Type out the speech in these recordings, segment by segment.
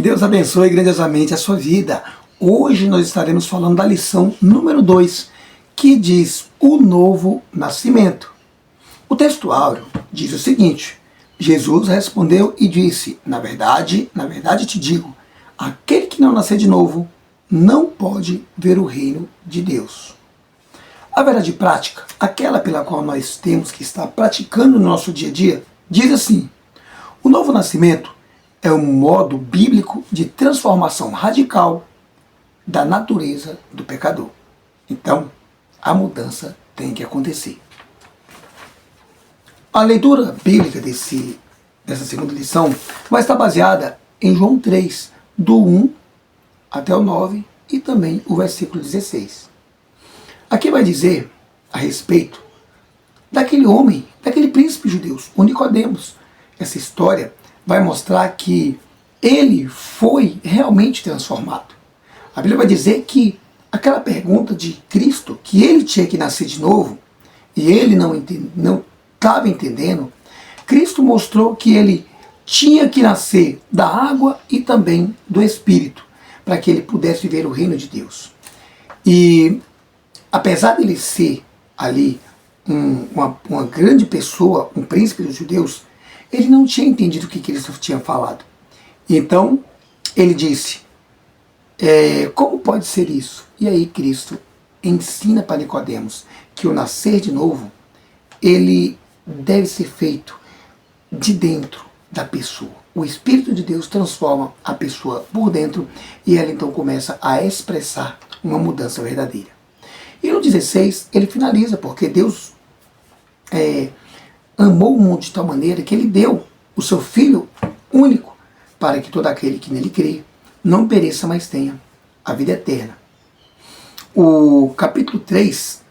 Deus abençoe grandiosamente a sua vida. Hoje nós estaremos falando da lição número 2, que diz o novo nascimento. O texto áureo diz o seguinte: Jesus respondeu e disse, na verdade te digo, aquele que não nascer de novo não pode ver o reino de Deus. A verdade prática, aquela pela qual nós temos que estar praticando no nosso dia a dia, diz assim: o novo nascimento é um modo bíblico de transformação radical da natureza do pecador. Então, a mudança tem que acontecer. A leitura bíblica dessa segunda lição vai estar baseada em João 3, do 1 até o 9 e também o versículo 16. Aqui vai dizer a respeito daquele homem, daquele príncipe judeu, o Nicodemos. Essa história vai mostrar que ele foi realmente transformado. A Bíblia vai dizer que aquela pergunta de Cristo, que ele tinha que nascer de novo, e ele não estava entendendo, Cristo mostrou que ele tinha que nascer da água e também do Espírito, para que ele pudesse viver o reino de Deus. E apesar de ele ser ali uma grande pessoa, um príncipe dos judeus, ele não tinha entendido o que Cristo tinha falado. Então, ele disse, como pode ser isso? E aí Cristo ensina para Nicodemos que o nascer de novo, ele deve ser feito de dentro da pessoa. O Espírito de Deus transforma a pessoa por dentro e ela então começa a expressar uma mudança verdadeira. E no 16 ele finaliza, porque Deus amou o mundo de tal maneira que ele deu o seu Filho único para que todo aquele que nele crê não pereça, mas tenha a vida eterna. O capítulo 3,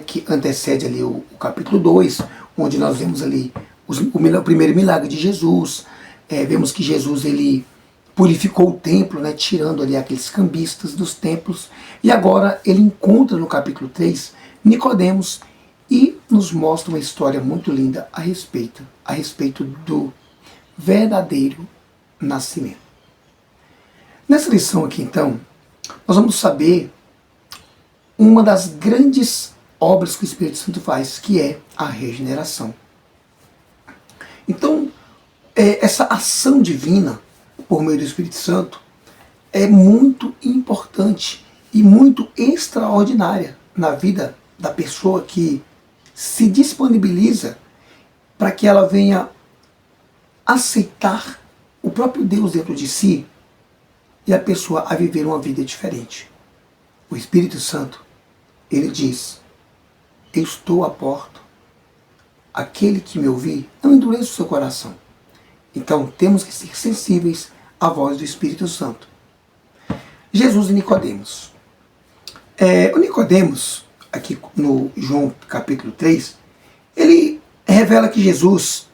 que antecede ali o capítulo 2, onde nós vemos ali o primeiro milagre de Jesus, vemos que Jesus ele purificou o templo, tirando ali aqueles cambistas dos templos, e agora ele encontra no capítulo 3 Nicodemos e nos mostra uma história muito linda a respeito do verdadeiro nascimento. Nessa lição aqui, então, nós vamos saber uma das grandes obras que o Espírito Santo faz, que é a regeneração. Então, essa ação divina, por meio do Espírito Santo, é muito importante e muito extraordinária na vida da pessoa que se disponibiliza para que ela venha aceitar o próprio Deus dentro de si e a pessoa a viver uma vida diferente. O Espírito Santo, ele diz: eu estou à porta, aquele que me ouvir, não endureça o seu coração. Então temos que ser sensíveis à voz do Espírito Santo. Jesus e Nicodemos. O Nicodemos, aqui no João capítulo 3, ele revela que Jesus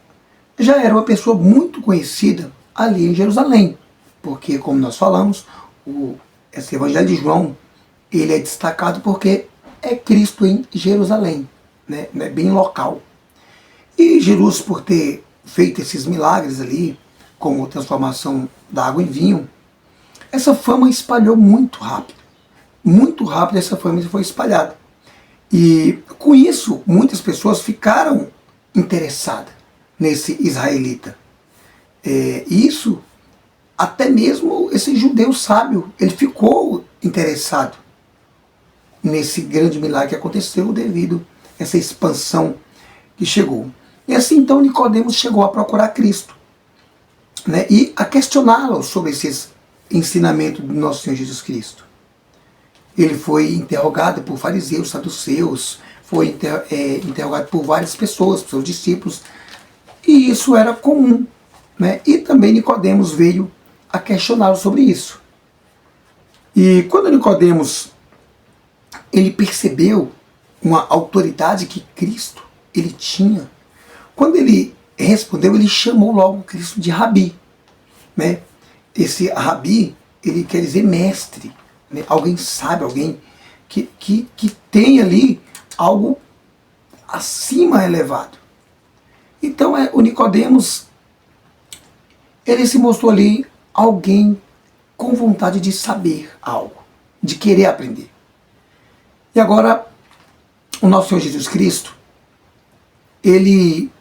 já era uma pessoa muito conhecida ali em Jerusalém, porque, como nós falamos, esse Evangelho de João, ele é destacado porque é Cristo em Jerusalém, é bem local. E Jesus, por ter feito esses milagres ali, como a transformação da água em vinho, essa fama espalhou muito rápido. Muito rápido essa fama foi espalhada. E com isso, muitas pessoas ficaram interessadas nesse israelita. Isso, até mesmo esse judeu sábio, ele ficou interessado nesse grande milagre que aconteceu devido a essa expansão que chegou. E assim então Nicodemos chegou a procurar Cristo, e a questioná-lo sobre esses ensinamentos do nosso Senhor Jesus Cristo. Ele foi interrogado por fariseus, saduceus, foi interrogado por várias pessoas, por seus discípulos, e isso era comum. E também Nicodemos veio a questioná-lo sobre isso. E quando Nicodemos ele percebeu uma autoridade que Cristo ele tinha, quando ele respondeu, ele chamou logo Cristo de Rabi. Esse Rabi, ele quer dizer mestre, alguém sábio, alguém que tem ali algo acima elevado. Então o Nicodemos, ele se mostrou ali alguém com vontade de saber algo, de querer aprender. E agora, o nosso Senhor Jesus Cristo, ele,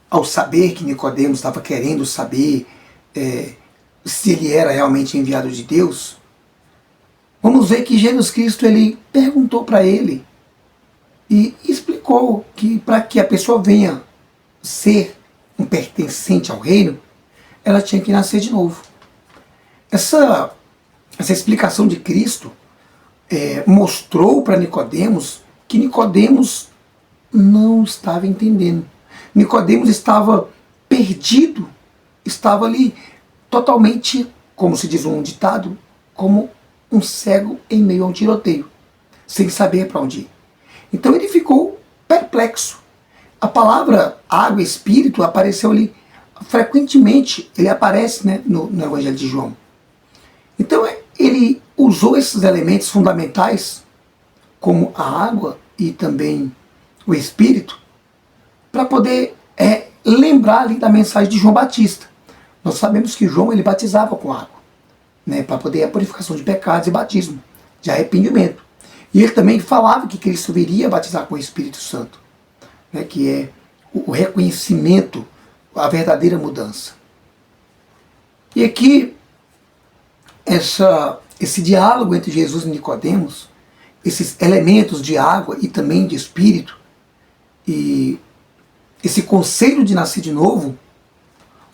ao saber que Nicodemos estava querendo saber se ele era realmente enviado de Deus, vamos ver que Jesus Cristo ele perguntou para ele e explicou que para que a pessoa venha ser um pertencente ao reino, ela tinha que nascer de novo. Essa explicação de Cristo mostrou para Nicodemos que Nicodemos não estava entendendo. Nicodemos estava perdido, estava ali totalmente, como se diz um ditado, como um cego em meio a um tiroteio, sem saber para onde ir. Então ele ficou perplexo. A palavra água e espírito apareceu ali frequentemente, ele aparece, né, no Evangelho de João. Então ele usou esses elementos fundamentais, como a água e também o espírito, para poder lembrar ali da mensagem de João Batista. Nós sabemos que João ele batizava com água, né, para poder a purificação de pecados e batismo, de arrependimento. E ele também falava que Cristo viria batizar com o Espírito Santo, né, que é o reconhecimento, a verdadeira mudança. E aqui, esse diálogo entre Jesus e Nicodemos, esses elementos de água e também de espírito, e esse conselho de nascer de novo,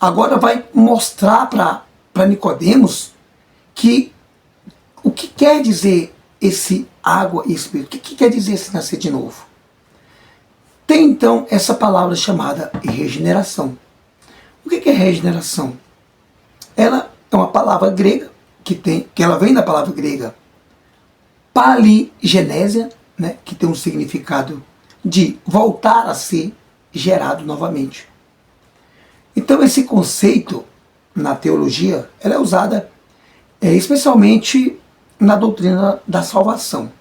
agora vai mostrar para Nicodemos que o que quer dizer esse água e espírito, o que quer dizer esse nascer de novo. Tem então essa palavra chamada regeneração. O que é regeneração? Ela é uma palavra grega, que ela vem da palavra grega paligenésia, né, que tem um significado de voltar a ser gerado novamente. Então esse conceito na teologia ela é usada especialmente na doutrina da salvação,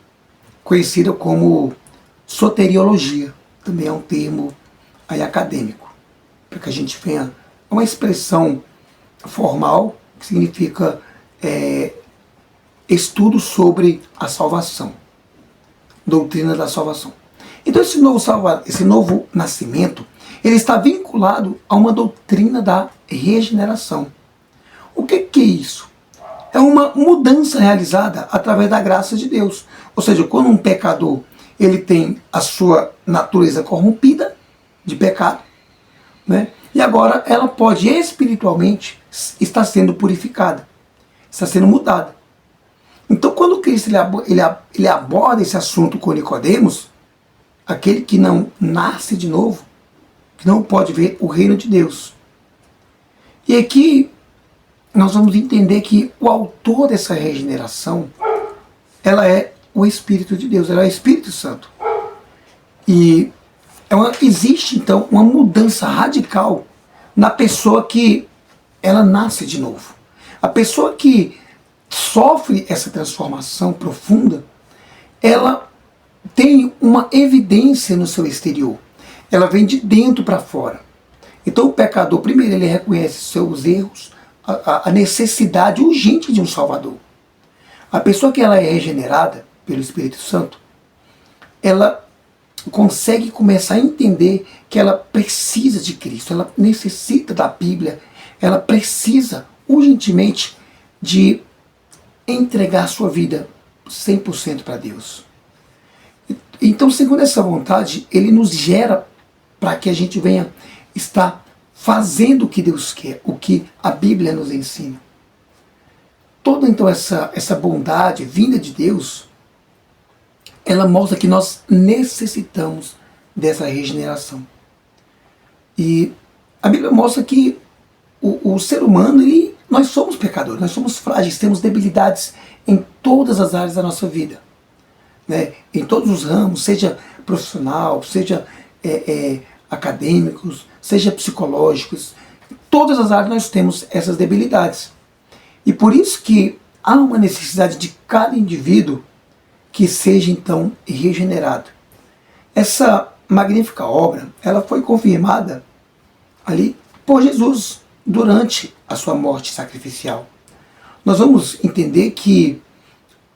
conhecida como soteriologia, também é um termo aí acadêmico, para que a gente venha uma expressão formal que significa estudo sobre a salvação, doutrina da salvação. Então esse novo nascimento ele está vinculado a uma doutrina da regeneração. O que é isso? É uma mudança realizada através da graça de Deus. Ou seja, quando um pecador ele tem a sua natureza corrompida de pecado, né? E agora ela pode espiritualmente estar sendo purificada, está sendo mudada. Então quando Cristo ele aborda esse assunto com Nicodemos, aquele que não nasce de novo, que não pode ver o reino de Deus. E aqui nós vamos entender que o autor dessa regeneração, ela é o Espírito de Deus, ela é o Espírito Santo. E existe então uma mudança radical na pessoa que ela nasce de novo. A pessoa que sofre essa transformação profunda, ela tem uma evidência no seu exterior. Ela vem de dentro para fora. Então o pecador, primeiro, ele reconhece seus erros, a necessidade urgente de um Salvador. A pessoa que ela é regenerada pelo Espírito Santo, ela consegue começar a entender que ela precisa de Cristo, ela necessita da Bíblia, ela precisa urgentemente de entregar sua vida 100% para Deus. Então, segundo essa vontade, ele nos gera para que a gente venha estar fazendo o que Deus quer, o que a Bíblia nos ensina. Toda então essa bondade vinda de Deus, ela mostra que nós necessitamos dessa regeneração. E a Bíblia mostra que o ser humano, nós somos pecadores, nós somos frágeis, temos debilidades em todas as áreas da nossa vida, né? Em todos os ramos, seja profissional, seja acadêmicos, seja psicológicos, em todas as áreas nós temos essas debilidades. E por isso que há uma necessidade de cada indivíduo que seja então regenerado. Essa magnífica obra, ela foi confirmada ali por Jesus durante a sua morte sacrificial. nós vamos entender que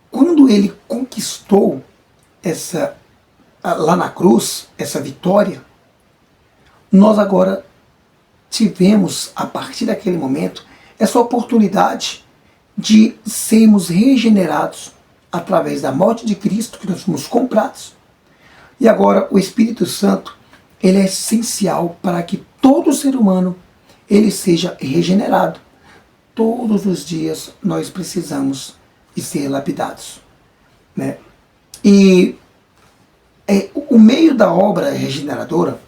quando ele conquistou lá na cruz, essa vitória, nós agora tivemos, a partir daquele momento, essa oportunidade de sermos regenerados através da morte de Cristo, que nós fomos comprados. E agora o Espírito Santo, ele é essencial para que todo ser humano ele seja regenerado. Todos os dias nós precisamos de ser lapidados, né? E o meio da obra regeneradora,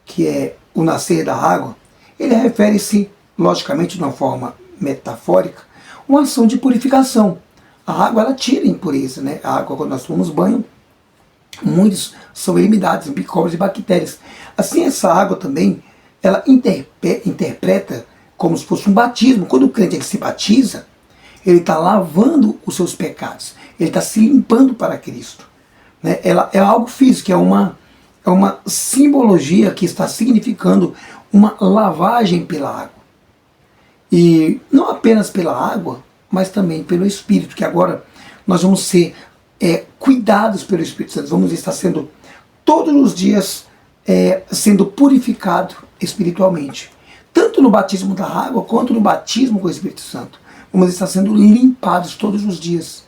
que é o nascer da água, ele refere-se, logicamente, de uma forma metafórica, uma ação de purificação. A água, ela tira a impureza, né? A água, quando nós tomamos banho, muitos são eliminados, micróbios e bactérias. Assim, essa água também, ela interpreta como se fosse um batismo. Quando o crente ele se batiza, ele está lavando os seus pecados, ele está se limpando para Cristo, né? Ela é algo físico, é uma simbologia que está significando uma lavagem pela água. E não apenas pela água, mas também pelo Espírito, que agora nós vamos ser cuidados pelo Espírito Santo, vamos estar sendo todos os dias sendo purificado espiritualmente, tanto no batismo da água quanto no batismo com o Espírito Santo. Vamos estar sendo limpados todos os dias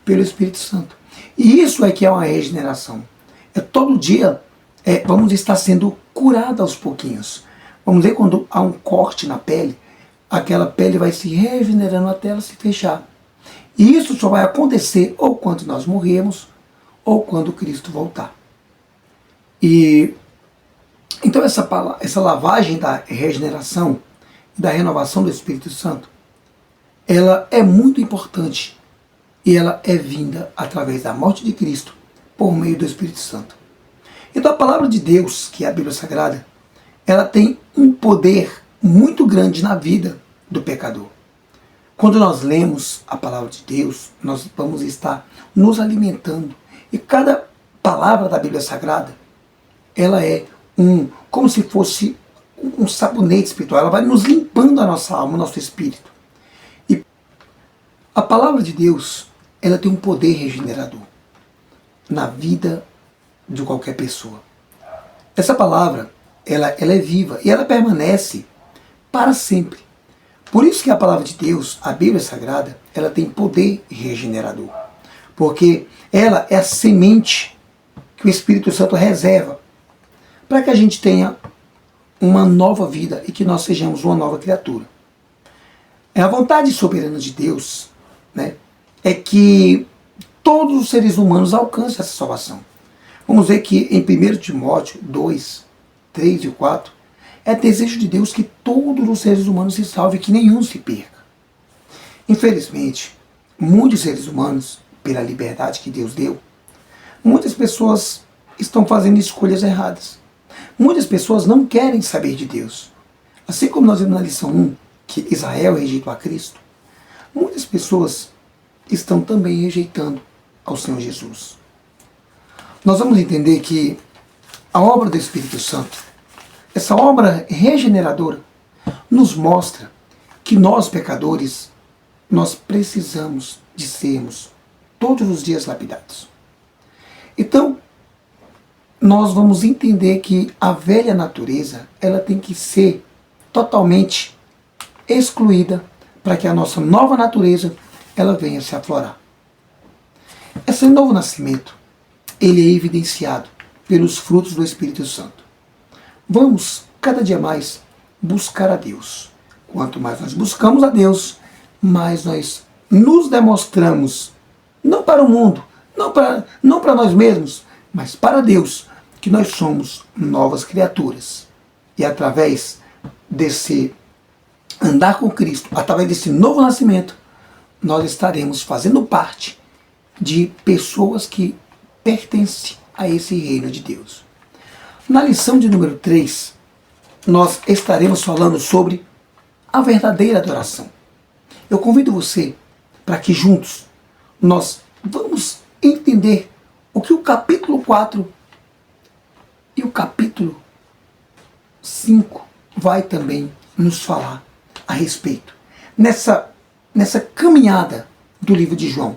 pelo Espírito Santo. E isso é que é uma regeneração. Todo dia vamos estar sendo curados aos pouquinhos. Vamos ver quando há um corte na pele, aquela pele vai se regenerando até ela se fechar. E isso só vai acontecer ou quando nós morrermos, ou quando Cristo voltar. E então essa lavagem da regeneração, da renovação do Espírito Santo, ela é muito importante e ela é vinda através da morte de Cristo por meio do Espírito Santo. Então a palavra de Deus, que é a Bíblia Sagrada, ela tem um poder muito grande na vida do pecador. Quando nós lemos a palavra de Deus, nós vamos estar nos alimentando. E cada palavra da Bíblia Sagrada, ela é como se fosse um sabonete espiritual. Ela vai nos limpando a nossa alma, o nosso espírito. E a palavra de Deus, ela tem um poder regenerador na vida de qualquer pessoa. Essa palavra, ela é viva e ela permanece para sempre. Por isso que a palavra de Deus, a Bíblia Sagrada, ela tem poder regenerador. Porque ela é a semente que o Espírito Santo reserva para que a gente tenha uma nova vida e que nós sejamos uma nova criatura. A vontade soberana de Deus, né, é que todos os seres humanos alcancem essa salvação. Vamos ver que em 1 Timóteo 2, 3 e 4, é desejo de Deus que todos os seres humanos se salvem, que nenhum se perca. Infelizmente, muitos seres humanos, pela liberdade que Deus deu, muitas pessoas estão fazendo escolhas erradas. Muitas pessoas não querem saber de Deus. Assim como nós vimos na lição 1, que Israel rejeitou a Cristo, muitas pessoas estão também rejeitando ao Senhor Jesus. Nós vamos entender que a obra do Espírito Santo, essa obra regeneradora, nos mostra que nós, pecadores, nós precisamos de sermos todos os dias lapidados. Então, nós vamos entender que a velha natureza, ela tem que ser totalmente excluída para que a nossa nova natureza, ela venha se aflorar. Esse novo nascimento, ele é evidenciado pelos frutos do Espírito Santo. Vamos, cada dia mais, buscar a Deus. Quanto mais nós buscamos a Deus, mais nós nos demonstramos, não para o mundo, não para nós mesmos, mas para Deus, que nós somos novas criaturas. E através desse andar com Cristo, através desse novo nascimento, nós estaremos fazendo parte de pessoas que pertencem a esse reino de Deus. Na lição de número 3, nós estaremos falando sobre a verdadeira adoração. Eu convido você para que juntos nós vamos entender o que o capítulo 4 e o capítulo 5 vai também nos falar a respeito. Nessa nessa caminhada do livro de João,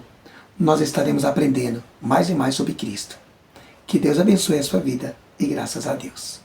nós estaremos aprendendo mais e mais sobre Cristo. Que Deus abençoe a sua vida e graças a Deus.